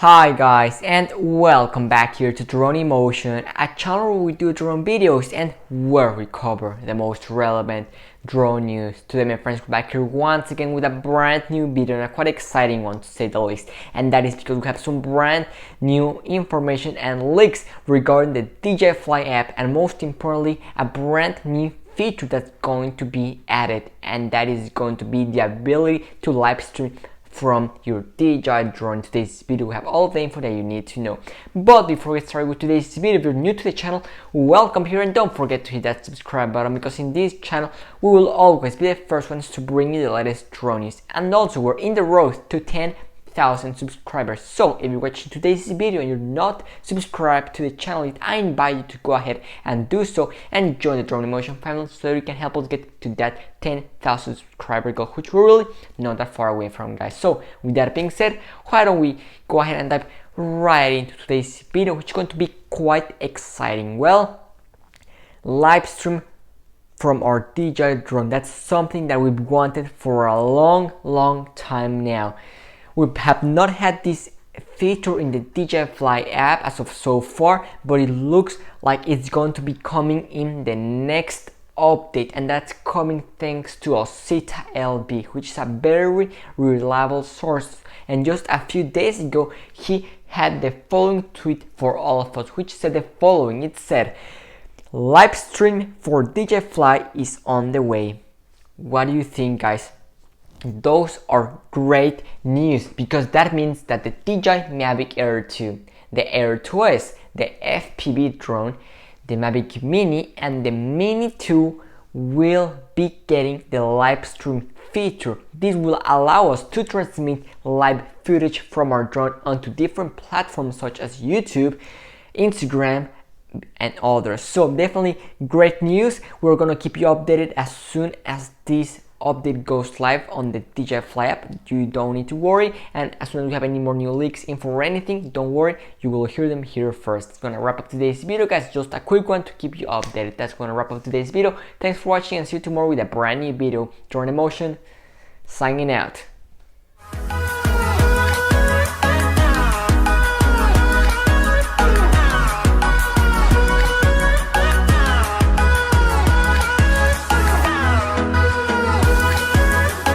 Hi guys, and welcome back here to Drone Emotion, a channel where we do drone videos and where we cover the most relevant drone news. Today my friends, we're back here once again with a brand new video, and a quite exciting one to say the least, and that is because we have some brand new information and leaks regarding the DJI Fly app, and most importantly a brand new feature that's going to be added, and that is going to be the ability to live stream from your DJI drone. Today's video we have all of the info that you need to know. But before we start with today's video, if you're new to the channel, welcome here, and don't forget to hit that subscribe button, because in this channel we will always be the first ones to bring you the latest drone news. And also we're in the road to 10,000 subscribers. So if you're watching today's video and you're not subscribed to the channel, I invite you to go ahead and do so and join the Drone Emotion family so that you can help us get to that 10,000 subscriber goal, which we're really not that far away from, guys. So with that being said, why don't we go ahead and dive right into today's video, which is going to be quite exciting. Well, live stream from our DJI drone. That's something that we've wanted for a long time now. We have not had this feature in the DJI Fly app as of so far, but it looks like it's going to be coming in the next update, and that's coming thanks to Osita LB, which is a very reliable source. And just a few days ago he had the following tweet for all of us, which said the following. It said, "Live stream for DJI Fly is on the way." What do you think, guys? Those are great news, because that means that the DJI Mavic Air 2, the Air 2S, the FPV drone, the Mavic Mini, and the Mini 2 will be getting the live stream feature. This will allow us to transmit live footage from our drone onto different platforms such as YouTube, Instagram, and others. So definitely great news. We're gonna keep you updated as soon as this update goes live on the DJI Fly app. You don't need to worry, and as soon as we have any more new leaks, info, or anything, don't worry, you will hear them here first. It's gonna wrap up today's video, guys. Just a quick one to keep you updated. That's gonna wrap up today's video. Thanks for watching, and see you tomorrow with a brand new video. Drone Emotion signing out.